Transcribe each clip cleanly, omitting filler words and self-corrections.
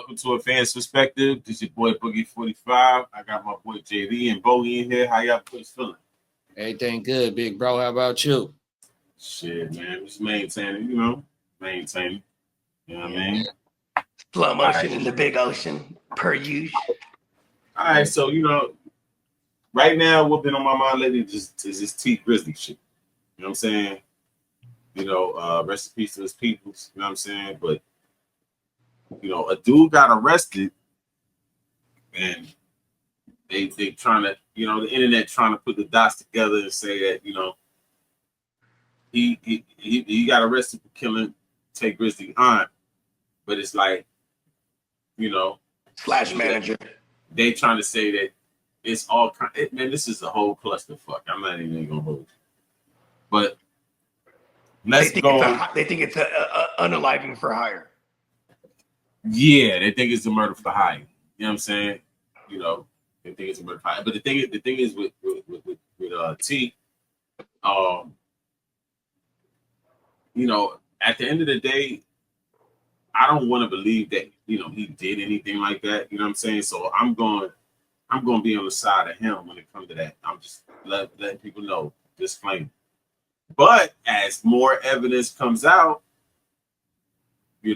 welcome to A Fan's Perspective. This your boy Boogie 45. I got my boy JD and Bogey in here. How y'all boys feeling? Everything good, big bro. How about you? Shit, man. Just maintaining, maintaining. You know what I mean? Slow motion in the big ocean, per usual. All right, so, right now, what's been on my mind lately is this T Grizzly shit. You know what I'm saying? Rest in peace to his peoples. You know what I'm saying? But, a dude got arrested and they trying to, the internet trying to put the dots together and say that, he got arrested for killing Tay Grizzly aunt. But it's like, Slash manager. They trying to say that it's all man, this is a whole clusterfuck. I'm not even gonna hold you. But let's go. They think it's a unaliving for hire. Yeah, they think it's a murder for hire. You know what I'm saying? They think it's a murder for hire. But the thing is with T, at the end of the day, I don't want to believe that he did anything like that. You know what I'm saying? So I'm going to be on the side of him when it comes to that. I'm just letting people know, disclaimer. But as more evidence comes out, we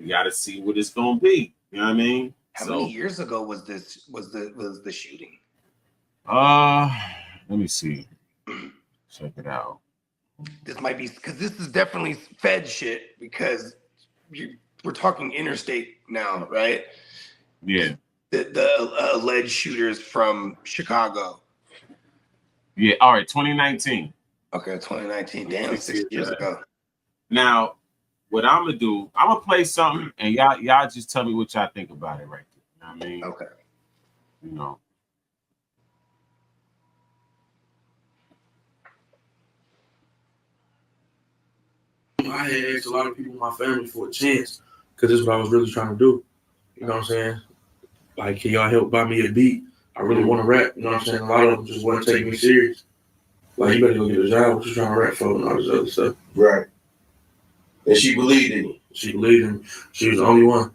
got to see what it's going to be. You know what I mean? How many years ago was the shooting? Let me see. Check it out. This might be because this is definitely Fed shit because we're talking interstate now, right? Yeah. The alleged shooters from Chicago. Yeah. All right. 2019. Okay, 2019. Damn, 6 years ago. Now, what I'm gonna do, I'm gonna play something, and y'all just tell me what y'all think about it, right there. You know what I mean? Okay. I had asked a lot of people in my family for a chance because this is what I was really trying to do. You know what I'm saying? Like, can y'all help buy me a beat? I really want to rap. You know what I'm saying? A lot of them just wasn't taking me serious. Like, you better go get a job. What you trying to rap for and all this other stuff. Right. And she believed in you. She believed in me. She was the only one.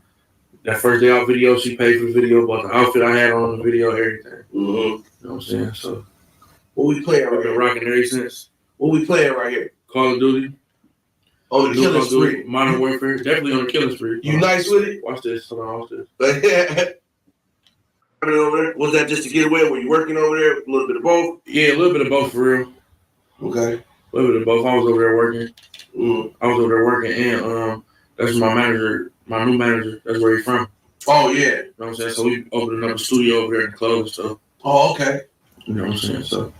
That first day out video, she paid for the video, bought the outfit I had on the video, everything. Mm-hmm. You know what I'm saying? So, what we playing right here? Been rocking ever since. What we playing right here? Call of Duty. On the killing spree. Modern Warfare. Definitely on the killing spree. You nice with it? Watch this. Hold on, watch this. Over there? Was that just to get away? Were you working over there? A little bit of both? Yeah, a little bit of both for real. Okay. A little bit of both. I was over there working. I was over there working, and that's my manager, my new manager. That's where he's from. Oh, yeah. You know what I'm saying? So we opened up a studio over there in the clothes. So. Oh, okay. You know what I'm saying? So,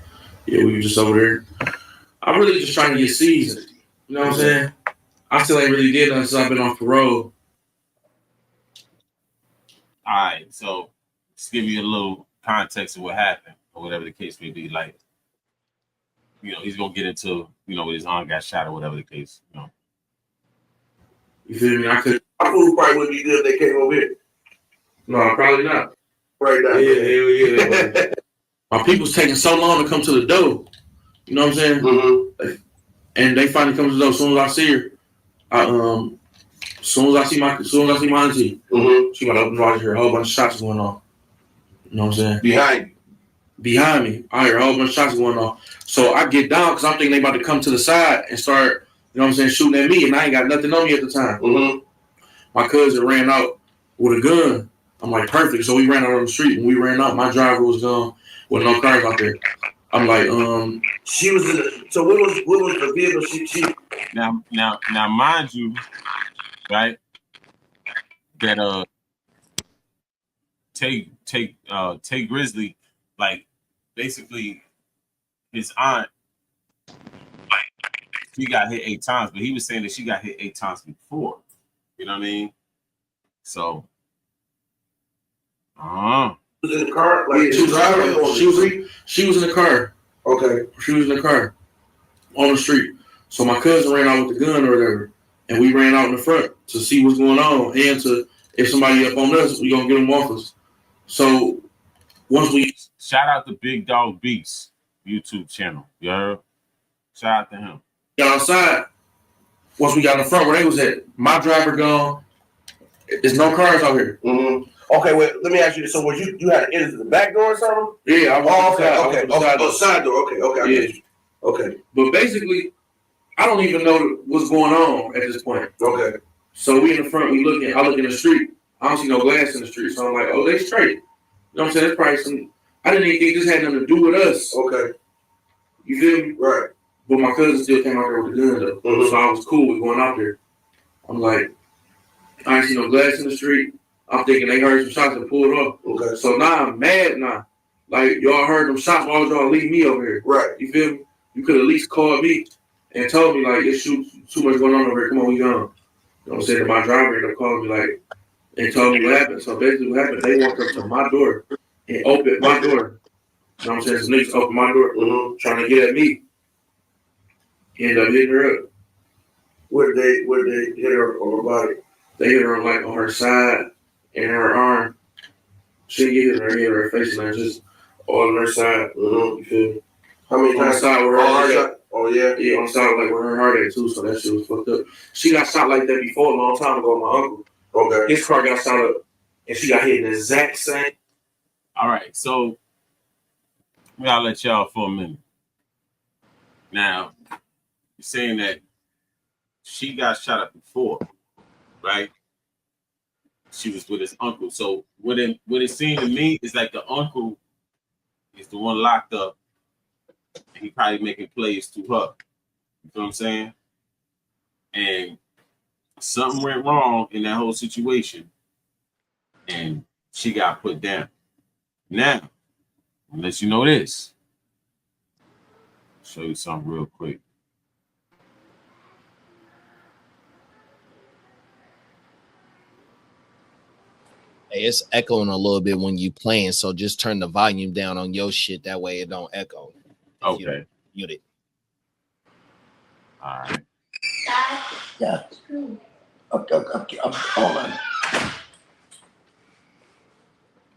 yeah, we were just over there. I'm really just trying to get seasoned. You know what I'm saying? I still ain't really did nothing since I've been on parole. All right, so just give you a little context of what happened, or whatever the case may be. Like, he's gonna get into, when his aunt got shot or whatever the case. You feel me? Our food probably wouldn't be good if they came over here. No, probably not. Right now. Yeah. My people's taking so long to come to the door. You know what I'm saying? Mm-hmm. And they finally come to the door as soon as I see her. As soon as I see my auntie, she about to open the door. I hear a whole bunch of shots going on. You know what I'm saying? Behind me, I hear a whole bunch of shots going on. So I get down because I'm thinking they about to come to the side and start, shooting at me, and I ain't got nothing on me at the time. Mm-hmm. My cousin ran out with a gun. I'm like, perfect. So we ran out on the street. When we ran out, my driver was gone with no cars out there. I'm like, she was in the, so what was the vehicle she Now mind you, right, that Tay Grizzly, like, basically his aunt, she got hit 8 times, but he was saying that she got hit 8 times before. You know what I mean? So was in the car? Like, she was in the car. Okay. She was in the car on the street. So my cousin ran out with the gun or whatever, and we ran out in the front to see what's going on, and to, if somebody up on us, we gonna get them off us. So once we shout out to Big Dog Beats YouTube channel, you heard? Shout out to him. Got outside. Once we got in the front where they was at, my driver gone, There's no cars out here. Mm-hmm. Okay, wait. Let me ask you this. So, was you had to enter the back door or something? Yeah, I walked Side door. Okay. Yeah. Okay. But basically, I don't even know what's going on at this point. Okay. So we in the front, I look in the street. I don't see no glass in the street. So I'm like, oh, they straight. You know what I'm saying? That's probably some. I didn't even think this had nothing to do with us. Okay. You feel me? Right. But my cousin still came out there with the gun though. Mm-hmm. So I was cool with going out there. I'm like, I ain't see no glass in the street. I'm thinking they heard some shots and pulled off. Okay. So now I'm mad now. Like, y'all heard them shots, why would y'all leave me over here? Right. You feel me? You could at least call me and told me, like, it's too much going on over here. Come on, we gone. You know what I'm saying? My driver ended up calling me, like, and told me what happened. So basically what happened, they walked up to my door and opened my door. You know what I'm saying? Some niggas opened my door, trying to get at me. Ended up hitting her up. Where did they hit her on her body? They hit her, like, on her side and her arm. She didn't get hit her face, and just all on her side. You feel me? How many times? On the side where her heart at. Oh, yeah? Yeah, on the side like where her heart at, too, so that shit was fucked up. She got shot like that before a long time ago with my uncle. Okay. His car got shot up, and she got hit in the exact same. All right, so I'll let y'all for a minute. Now, you're saying that she got shot up before, right? She was with his uncle. So what it seemed to me is like the uncle is the one locked up, and he probably making plays to her. You know what I'm saying? And something went wrong in that whole situation, and she got put down. Now, I'll let you know this. Show you something real quick. Hey, it's echoing a little bit when you playing, so just turn the volume down on your shit. That way it don't echo. Okay. Mute it. All right. Yeah. Okay, hold on.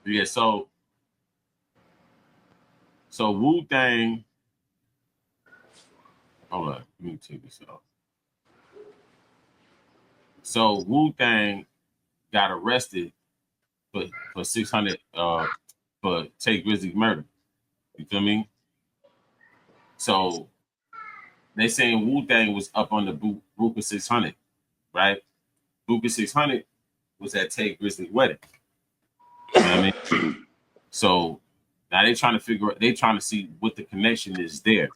Yeah, so Wu-Tang. Hold on, let me take this off. So Wu-Tang got arrested for 600 for Tay Grizzly's murder. You feel me? So they saying Wu-Tang was up on the Buka 600, right? Buka 600 was at Tay Grizzly's wedding. You know what I mean? So now they trying to see what the connection is there.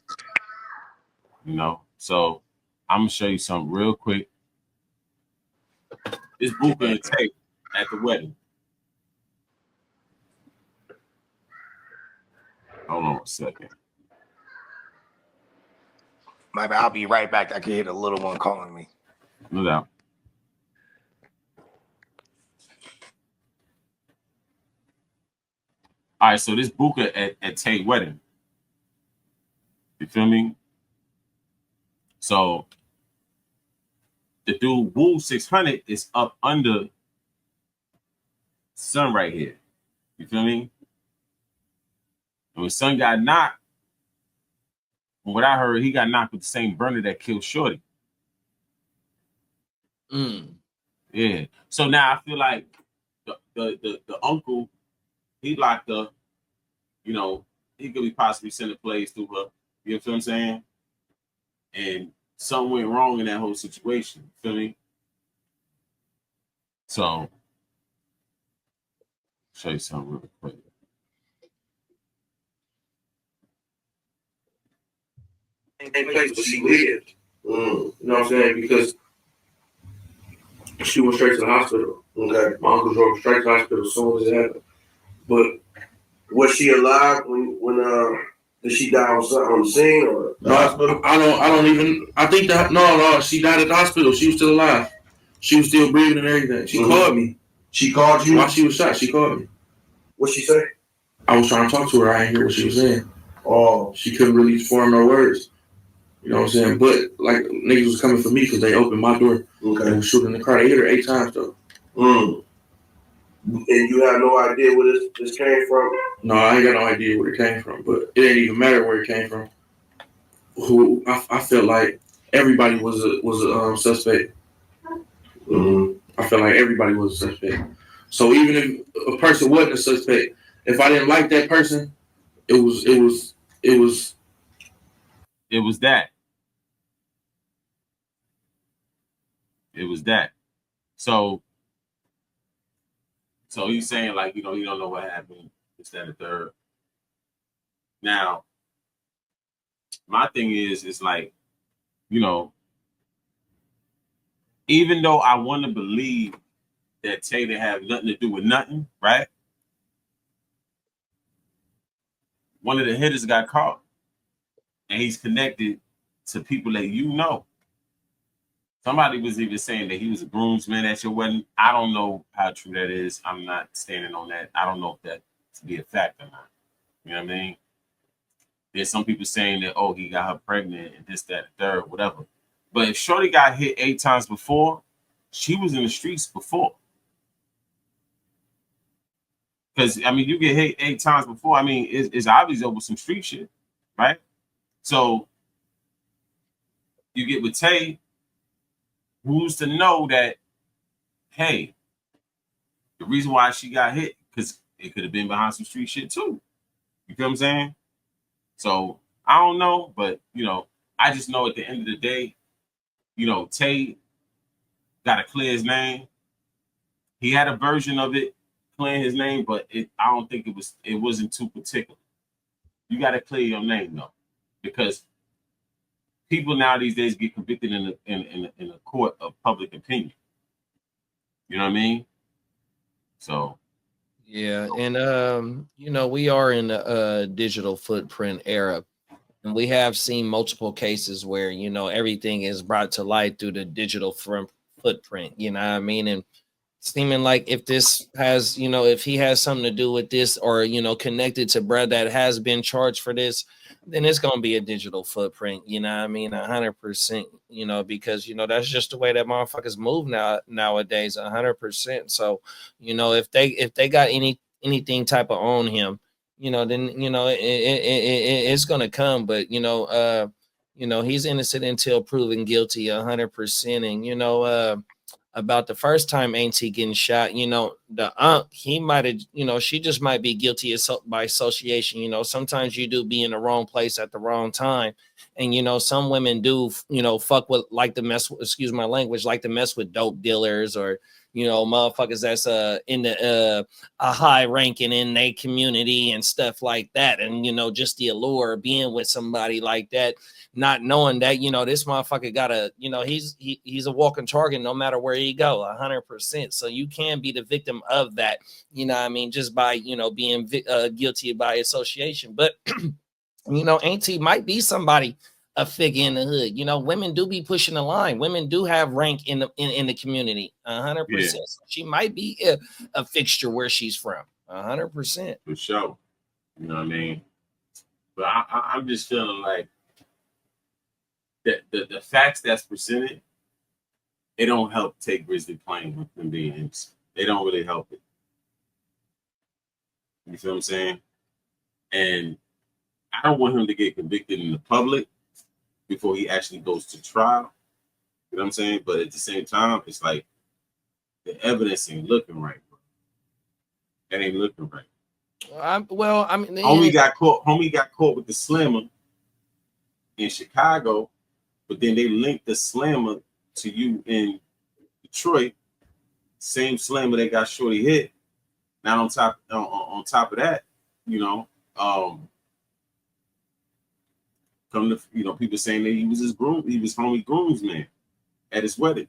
You know, so I'm gonna show you something real quick. It's Buka and Tay at the wedding. Hold on a second. My bad, I'll be right back. I can hear the little one calling me. No doubt. All right, so this Buka at Tay wedding. You feel me? So the dude Wu 600 is up under Son right here. You feel me? And when Son got knocked, from what I heard, he got knocked with the same burner that killed Shorty. Yeah. So now I feel like the uncle, he locked up. You know, he could be possibly sending plays to her. You know what I'm saying? And something went wrong in that whole situation. You feel me? So, show you something real quick. Same place where she lived. You know what I'm saying? Because she went straight to the hospital. Okay. My uncle drove straight to the hospital as soon as it happened. But was she alive when did she die on the scene or the hospital? I don't even. I think that no. She died at the hospital. She was still alive. She was still breathing and everything. She called me. She called you while she was shot. She called me. What'd she say? I was trying to talk to her. I didn't hear what she was saying. Oh, she couldn't really form no words. You know what I'm saying? But like niggas was coming for me because they opened my door. Okay. And was shooting the car. They hit her 8 times though. And you have no idea where this came from? No, I ain't got no idea where it came from. But it didn't even matter where it came from. Who I felt like everybody was a suspect. I felt like everybody was a suspect. So even if a person wasn't a suspect, if I didn't like that person, it was that. It was that. So he's saying like, you know, he don't know what happened, this, that, and the third. Now, my thing is like, you know, even though I want to believe that Tay didn't have nothing to do with nothing, right? One of the hitters got caught, and he's connected to people that you know. Somebody was even saying that he was a groomsman at your wedding. I don't know how true that is. I'm not standing on that. I don't know if that to be a fact or not. You know what I mean? There's some people saying that, oh, he got her pregnant and this, that, third, whatever. But if Shorty got hit 8 times before, she was in the streets before. Because, I mean, you get hit 8 times before, I mean, it's obviously over some street shit, right? So you get with Tay, who's to know that, hey, the reason why she got hit, because it could have been behind some street shit too. You feel what I'm saying? So I don't know, but, you know, I just know at the end of the day, you know, Tay got to clear his name. He had a version of it clearing his name, but I don't think it wasn't too particular. You got to clear your name though, because people now these days get convicted in a court of public opinion. You know what I mean? So yeah, and you know, we are in a digital footprint era, and we have seen multiple cases where, you know, everything is brought to light through the digital footprint. You know what I mean? And seeming like if this has, you know, if he has something to do with this, or, you know, connected to Brad that has been charged for this, then it's gonna be a digital footprint. You know what I mean? 100%. You know, because, you know, that's just the way that motherfuckers move nowadays. 100%. So, you know, if they got anything type of on him, you know, then, you know, it's gonna come. But, you know, he's innocent until proven guilty. 100%. And, you know, about the first time Auntie getting shot, you know, the aunt, he might have, you know, she just might be guilty by association. You know, sometimes you do be in the wrong place at the wrong time. And, you know, some women do, you know, fuck with, like to mess with, excuse my language, like to mess with dope dealers, or, you know, motherfuckers that's in the a high ranking in their community and stuff like that. And, you know, just the allure of being with somebody like that, not knowing that, you know, this motherfucker got a, you know, he's a walking target no matter where he go. 100%. So you can be the victim of that, you know what I mean, just by, you know, being guilty by association. But you know, Auntie might be somebody, a figure in the hood. You know, women do be pushing the line. Women do have rank in the community. 100%. Yeah. So she might be a fixture where she's from. 100%. for sure. You know what I mean? But I'm just feeling like that the facts that's presented, it don't help take Grizzly playing with them being innocent. They don't really help it. You feel what I'm saying? And I don't want him to get convicted in the public before he actually goes to trial. You know what I'm saying? But at the same time, it's like the evidence ain't looking right, bro. That ain't looking right. I mean, Homie got caught with the slammer in Chicago, but then they linked the slammer to you in Detroit. Same slammer that got Shorty hit. Now on top of that, you know, come to, you know, people saying that he was homie groomsman at his wedding.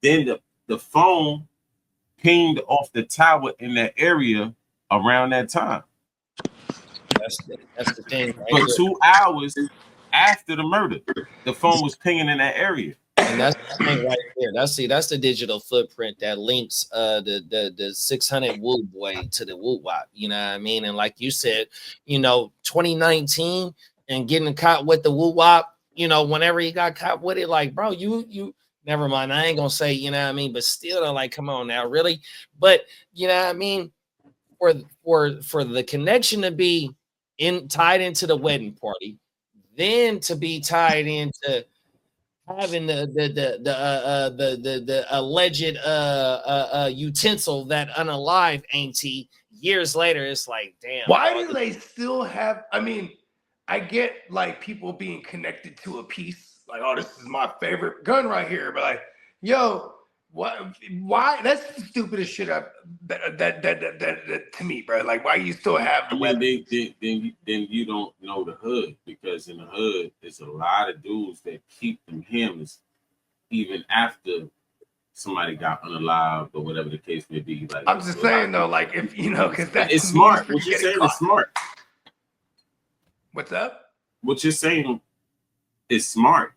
Then the phone pinged off the tower in that area around that time. That's the thing. Right? But 2 hours after the murder, the phone was pinging in that area. And that's the thing right there. That's the digital footprint that links the 600 Woo boy to the Woo Wop. You know what I mean? And like you said, you know, 2019 and getting caught with the Woo Wop, you know, whenever he got caught with it, like, bro, you never mind. I ain't gonna say, you know what I mean, but still, I'm like, come on now, really? But you know what I mean? For the connection to be tied into the wedding party, then to be tied into having the alleged utensil that unalive Auntie. Years later, it's like, damn. Why do they still have? I mean, I get like people being connected to a piece, like, oh, this is my favorite gun right here, but like, yo, what? Why? That's the stupidest shit that to me, bro. Like, why you still have the weapon? Then you don't know the hood, because in the hood there's a lot of dudes that keep them hammers even after somebody got unalived or whatever the case may be. Like, I'm just saying though, like, if you know, because that's it's smart. What you're saying is smart. What's up? What you're saying is smart.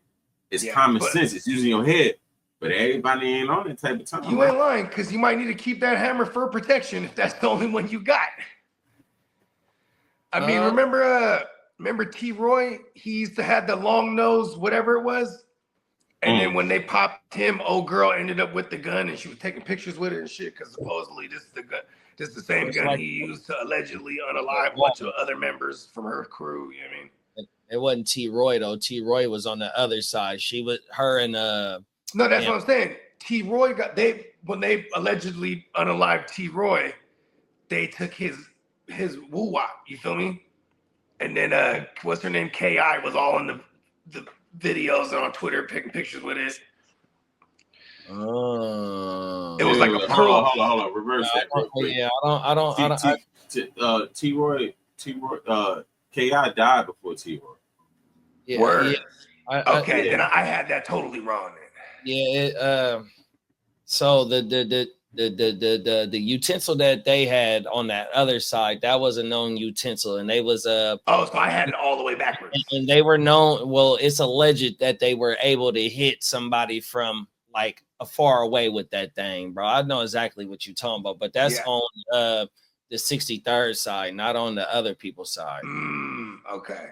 It's common sense. It's using your head. But everybody ain't on that type of time. You ain't lying, because you might need to keep that hammer for protection if that's the only one you got. I mean, remember T. Roy? He used to have the long nose, whatever it was. And then when they popped him, old girl ended up with the gun, and she was taking pictures with it and shit, because supposedly this is the gun, this is the same gun he used to allegedly unalive a bunch of other members from her crew. You know what I mean? It wasn't T. Roy though. T. Roy was on the other side. She was her and No, that's what I'm saying. T. Roy when they allegedly unalived T. Roy, they took his woo wop. You feel me? And then what's her name? Ki was all in the videos and on Twitter taking pictures with it. Oh, it was like a pearl. Hold on, reverse that real quick. Yeah, I don't. T. Roy, Ki died before T. Roy. Yeah, Word. Yeah. Okay, then I had that totally wrong. Then. Yeah. So the utensil that they had on that other side, that was a known utensil, and they was so I had it all the way backwards. And they were known. Well, it's alleged that they were able to hit somebody from like a far away with that thing, bro. I know exactly what you're talking about, but that's on the 63rd side, not on the other people's side. Okay.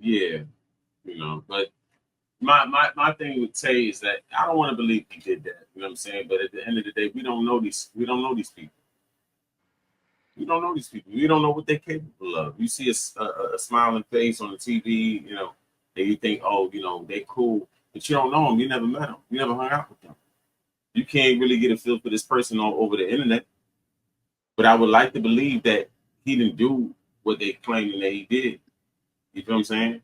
Yeah, but my thing would say is that I don't want to believe he did that. You know what I'm saying? But at the end of the day, we don't know these people. We don't know these people. We don't know what they're capable of. You see a smiling face on the TV, and you think, oh, they cool, but you don't know them. You never met them. You never hung out with them. You can't really get a feel for this person over the internet. But I would like to believe that he didn't do what they claiming that he did. You feel what I'm saying?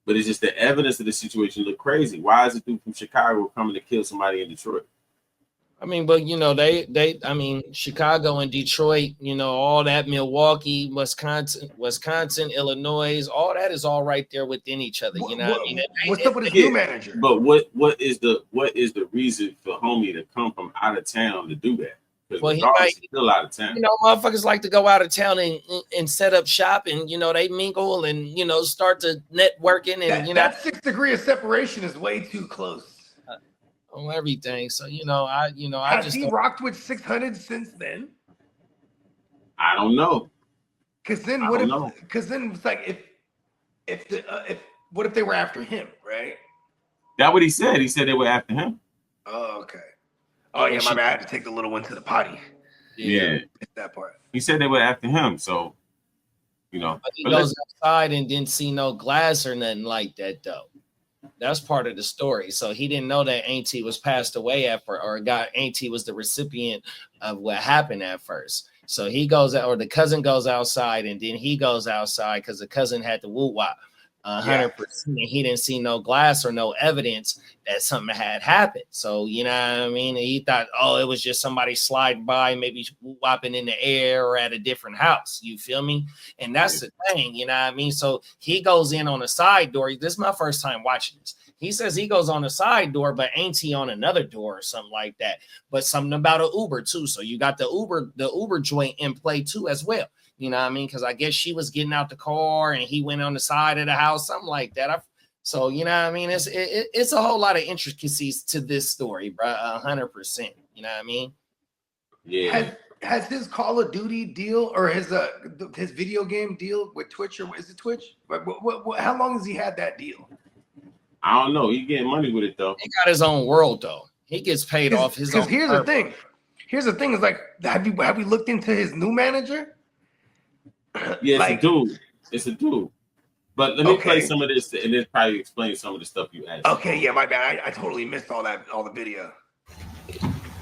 But it's just the evidence of the situation look crazy. Why is a dude from Chicago coming to kill somebody in Detroit? I mean, but I mean, Chicago and Detroit, all that, Milwaukee, Wisconsin, Illinois, all that is all right there within each other. What's up with his new manager? But what is the reason for homie to come from out of town to do that? Well, he might still out of town. Motherfuckers like to go out of town and set up shop, and they mingle and start to networking, and that 6 degrees of separation is way too close on everything. So has he rocked with 600 since then? I don't know. Because then Because then it's like what if they were after him, right? That's what he said. He said they were after him. Oh, okay. Oh yeah, my bad. I had to take the little one to the potty. Yeah, that part. He said they were after him, so But he goes outside and didn't see no glass or nothing like that, though. That's part of the story. So he didn't know that Auntie was passed away Auntie was the recipient of what happened at first. So he goes out, or the cousin goes outside, and then he goes outside because the cousin had the woo wop 100%. And he didn't see no glass or no evidence that something had happened. So, you know what I mean? And he thought, oh, it was just somebody sliding by, maybe whopping in the air or at a different house. You feel me? And that's the thing, you know what I mean? So he goes in on a side door. This is my first time watching this. He says he goes on a side door, but Auntie on another door or something like that. But something about an Uber too. So you got the Uber joint in play too as well. You know what I mean? Because I guess she was getting out the car and he went on the side of the house, something like that. So, you know what I mean? It's a whole lot of intricacies to this story, bro. 100%. You know what I mean? Yeah. Has his Call of Duty deal or his video game deal with Twitch, or is it Twitch? How long has he had that deal? I don't know. He getting money with it though. He got his own world though. He gets paid off his own. Here's the thing. Is like, have we looked into his new manager? Yeah, it's a dude. But let me play some of this and then probably explain some of the stuff you asked. Okay, yeah, my bad. I totally missed all the video.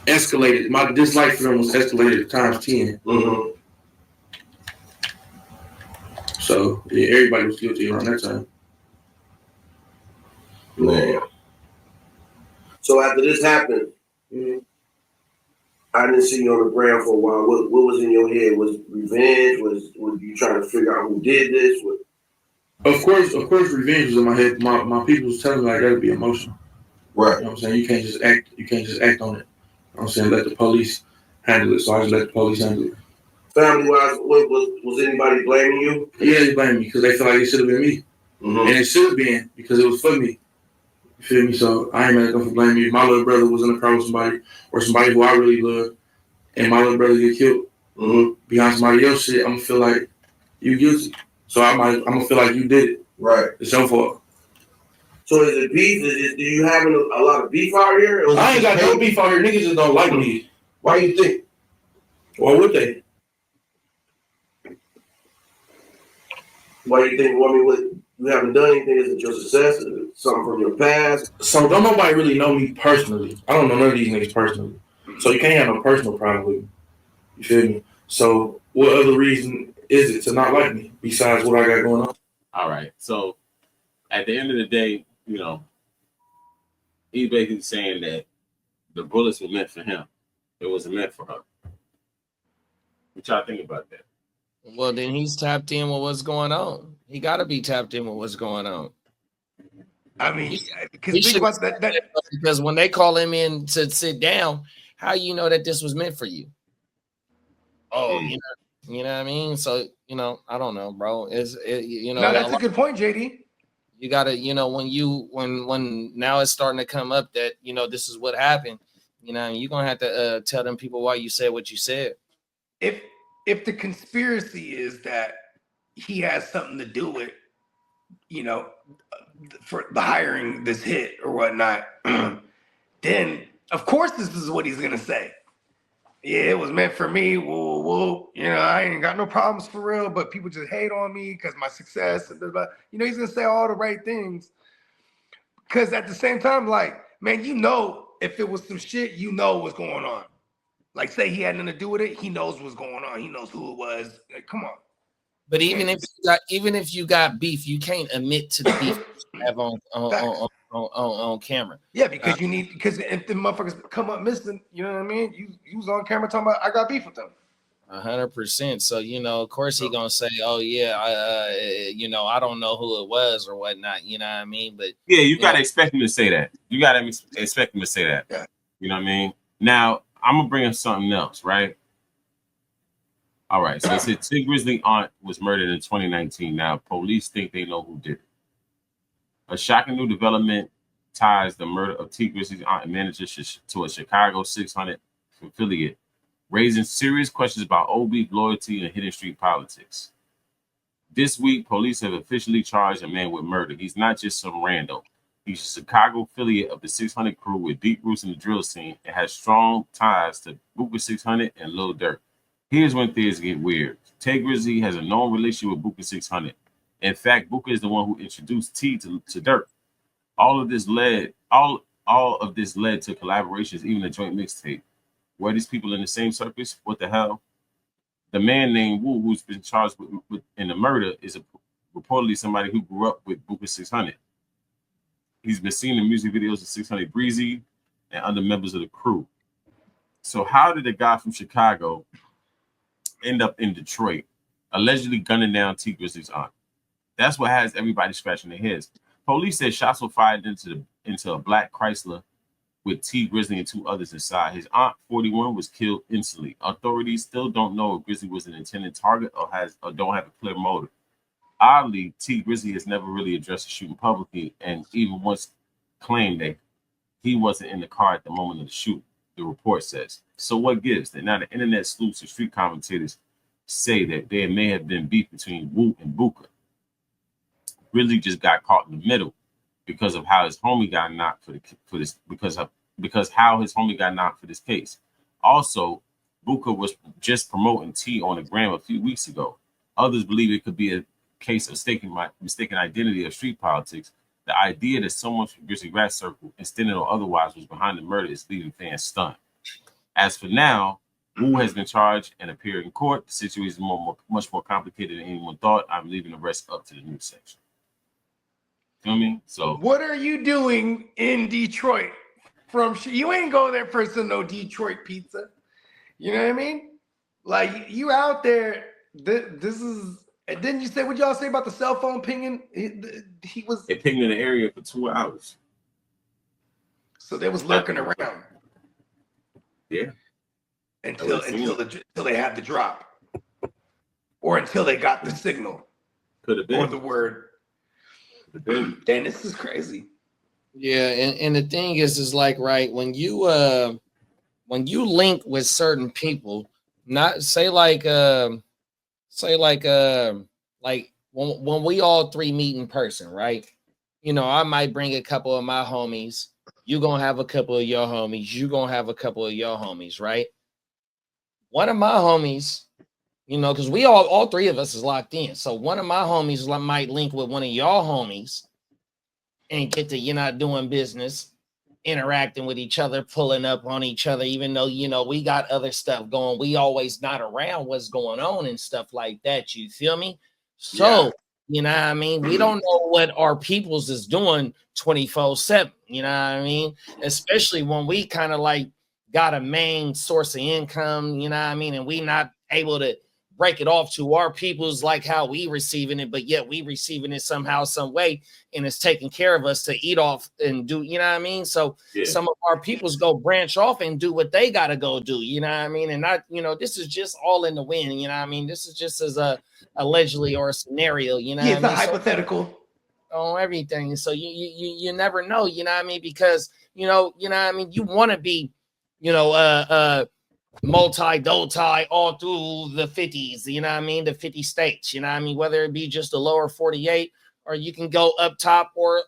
Escalated. My dislike for them was escalated times 10. Mm-hmm. So yeah, everybody was guilty around that time. Man. So after this happened, I didn't see you on the ground for a while. What was in your head? Was revenge? Was you trying to figure out who did this? Of course, revenge was in my head. My people was telling me I gotta be emotional. Right. You know what I'm saying? You can't just act on it. You know what I'm saying? Let the police handle it. So I just let the police handle it. Family wise, was anybody blaming you? Yeah, they blame me because they feel like it should have been me. Mm-hmm. And it should have been because it was for me. You feel me? So I ain't mad at them for blaming me. If my little brother was in the car with somebody or somebody who I really love and my little brother get killed behind somebody else's shit, I'm gonna feel like you guilty. So I'm gonna feel like you did it. Right. It's your fault. So is it beef? Do you having a lot of beef out here? I ain't got no beef out here. Niggas just don't like me. Why you think? Why would they? Why you think? I mean, what you haven't done anything? Is it your success? Is it something from your past? So don't nobody really know me personally. I don't know none of these niggas personally. So you can't have no personal problem with me. You feel me? So what other reason is it to not like me besides what I got going on? All right. So at the end of the day, you know, he's basically saying that the bullets were meant for him. It wasn't meant for her. What y'all think about that? Well, then he's tapped in with what's going on. He got to be tapped in with what's going on. I mean, because He think should- about that. Because when they call him in to sit down, how you know that this was meant for you? Oh, you know what I mean? So, you know, I don't know, bro. You know, No, that's a good point, JD. you gotta, you know, when now it's starting to come up that, you know, this is what happened, you know, you're gonna have to tell them people why you said what you said. If the conspiracy is that he has something to do with, you know, for the hiring this hit or whatnot, then of course this is what he's gonna say. Yeah, it was meant for me. Whoa, you know, I ain't got no problems for real, but people just hate on me because my success and blah, blah. You know, he's gonna say all the right things. Because at the same time, like, man, you know, if it was some shit, you know what's going on. Like, say he had nothing to do with it, he knows what's going on. He knows who it was. Like, come on. But even if you got beef, you can't admit to the beef you have on camera. Yeah, because because if the motherfuckers come up missing, you know what I mean? You was on camera talking about I got beef with them. 100%. So, you know, of course he gonna say, "Oh yeah, you know, I don't know who it was or whatnot." You know what I mean? But yeah, you gotta expect him to say that. You gotta expect him to say that. Yeah. You know what I mean? Now I'm gonna bring up something else, right? All right. So it said T Grizzly aunt was murdered in 2019. Now police think they know who did it. A shocking new development ties the murder of T Grizzly's aunt and manager to a Chicago 600 affiliate, raising serious questions about OB loyalty and hidden street politics. This week, police have officially charged a man with murder. He's not just some rando. He's a Chicago affiliate of the 600 crew with deep roots in the drill scene and has strong ties to Booker 600 and Lil Durk. Here's when things get weird. Tay Grizzly has a known relationship with Booker 600. In fact, Booker is the one who introduced T to Durk. All of this led to collaborations, even a joint mixtape. Were these people in the same circus? What the hell? The man named Wu, who's been charged with in the murder, is reportedly somebody who grew up with Booker 600. He's been seen in music videos of 600 Breezy and other members of the crew. So how did a guy from Chicago end up in Detroit, allegedly gunning down T Grizzly's aunt? That's what has everybody scratching their heads. Police said shots were fired into a black Chrysler with T Grizzly and two others inside. His aunt, 41, was killed instantly. Authorities still don't know if Grizzly was an intended target or don't have a clear motive. Oddly, T Grizzly has never really addressed the shooting publicly and even once claimed that he wasn't in the car at the moment of the shooting, the report says. So what gives? Now the internet sleuths and street commentators say that there may have been beef between Wu and Booker. Grizzly just got caught in the middle because of how his homie got knocked because how his homie got knocked for this case. Also, Booker was just promoting T on the gram a few weeks ago. Others believe it could be case of mistaken identity of street politics, the idea that someone from Grizzly Rat Circle, instead or otherwise, was behind the murder is leaving fans stunned. As for now, Wu has been charged and appeared in court. The situation is much more complicated than anyone thought. I'm leaving the rest up to the news section. Feel me? So, what are you doing in Detroit? You ain't go there for some no Detroit pizza. You know what I mean? Like, you out there. This is. And didn't you say what y'all say about the cell phone pinging? He was. It pinged in the area for 2 hours. So they was lurking around. Yeah. Until they had the drop, or until they got the signal. Could have been. Or the word. Damn, this is crazy. Yeah, and the thing is like, right, when you link with certain people, not like when we all three meet in person, right? You know, I might bring a couple of my homies. You gonna have a couple of your homies. You gonna have a couple of your homies, right? One of my homies, you know, because we all three of us is locked in. So one of my homies might link with one of y'all homies and get to, you're not doing business, interacting with each other, pulling up on each other, even though, you know, we got other stuff going. We always not around what's going on and stuff like that. You feel me? So, you know what I mean? We don't know what our peoples is doing 24/7. You know what I mean? Especially when we kind of like got a main source of income, you know what I mean? And we not able to break it off to our peoples like how we receiving it, but yet we receiving it somehow, some way, and it's taking care of us to eat off and do, you know what I mean? So some of our peoples go branch off and do what they got to go do, you know what I mean? And not, you know, this is just all in the wind, you know what I mean? This is just as a allegedly or a scenario, you know what I mean? It's a hypothetical. On everything. So you never know, you know what I mean? Because, you know what I mean? You want to be, you know, multi-doti all through the 50s, you know what I mean? The 50 states, you know what I mean? Whether it be just the lower 48 or you can go up top or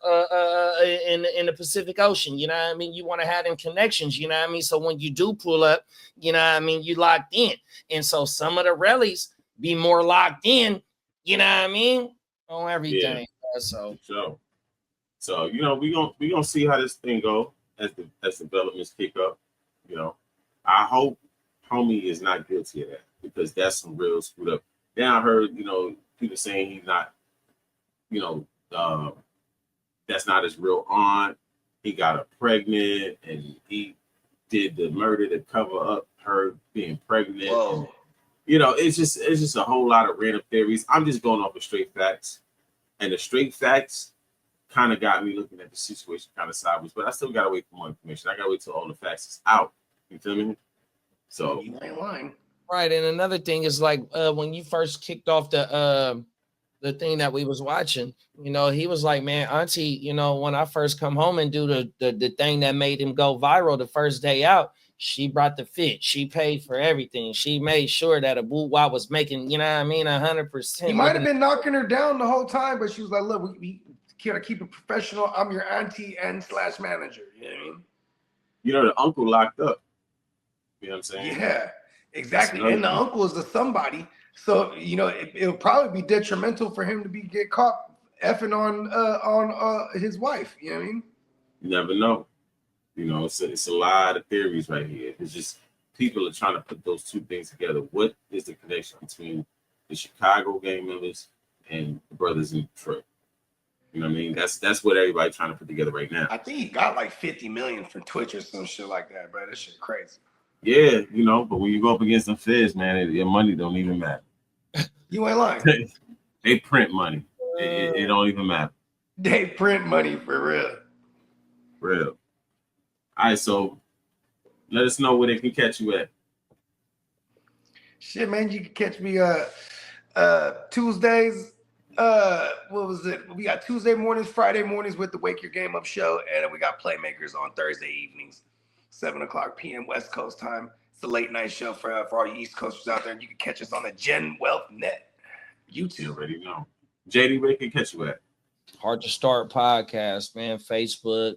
in the Pacific Ocean, you know what I mean? You want to have them connections, you know what I mean? So when you do pull up, you know what I mean? You locked in. And so some of the rallies be more locked in, you know what I mean? On everything. So you know, we gonna see how this thing go as developments pick up. You know, I hope homie is not guilty of that, because that's some real screwed up. Then I heard, you know, people saying he's not, you know, that's not his real aunt. He got her pregnant and he did the murder to cover up her being pregnant. And, you know, it's just a whole lot of random theories. I'm just going off of straight facts. And the straight facts kind of got me looking at the situation kind of sideways, but I still got to wait for more information. I got to wait till all the facts is out. You feel me? So you ain't lying. Right. And another thing is like when you first kicked off the thing that we was watching, you know, he was like, man, auntie, you know, when I first come home and do the thing that made him go viral the first day out, she brought the fit. She paid for everything. She made sure that a Boo-Wah was making, you know what I mean, 100%. He might have been knocking her down the whole time, but she was like, look, we gotta keep it professional. I'm your auntie and / manager. You know what I mean? You know, the uncle locked up. You know what I'm saying? Yeah, exactly. And the uncle is a somebody. So, you know, it'll probably be detrimental for him to get caught effing on his wife. You know what I mean? You never know. You know, it's a lot of theories right here. It's just people are trying to put those two things together. What is the connection between the Chicago gang members and the brothers in Detroit? You know what I mean? That's what everybody's trying to put together right now. I think he got like 50 million from Twitch or some shit like that, bro. That shit crazy. Yeah, you know, but when you go up against the feds, man, your money don't even matter. You ain't lying. They print money. It don't even matter. They print money for real. Real. All right, so let us know where they can catch you at. Shit, man, you can catch me Tuesdays. What was it? We got Tuesday mornings, Friday mornings with the Wake Your Game Up show, and then we got Playmakers on Thursday evenings, 7:00 p.m. West Coast time. It's a late night show for all you East Coasters out there. And you can catch us on the Gen Wealth Net YouTube. You already know. JD, where they can catch you at? Hard to Start podcast, man. Facebook,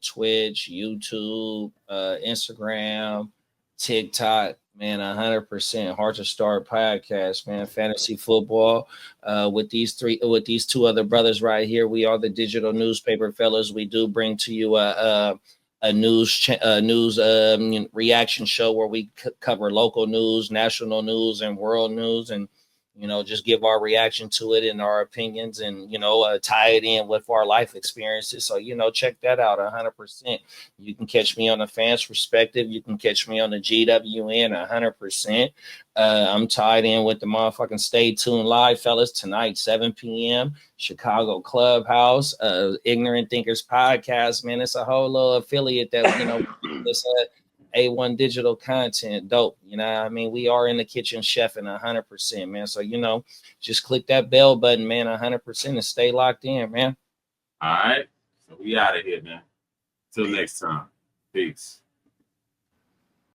Twitch, YouTube, Instagram, TikTok, man, 100%. Hard to Start podcast, man. Fantasy football. With these two other brothers right here, we are the digital newspaper fellas. We do bring to you a news reaction show where we cover local news, national news, and world news, and just give our reaction to it and our opinions, and tie it in with our life experiences. So check that out 100%. You can catch me on the Fans Perspective. You can catch me on the GWN 100%. I'm tied in with the motherfucking Stay Tuned Live, fellas, tonight 7 p.m. Chicago Clubhouse, Ignorant Thinkers podcast. Man, it's a whole little affiliate that it's A1 digital content, dope. You know what I mean? We are in the kitchen chefing 100%, man. So, just click that bell button, man, 100%, and stay locked in, man. All right. So we out of here, man. Till next time. Peace.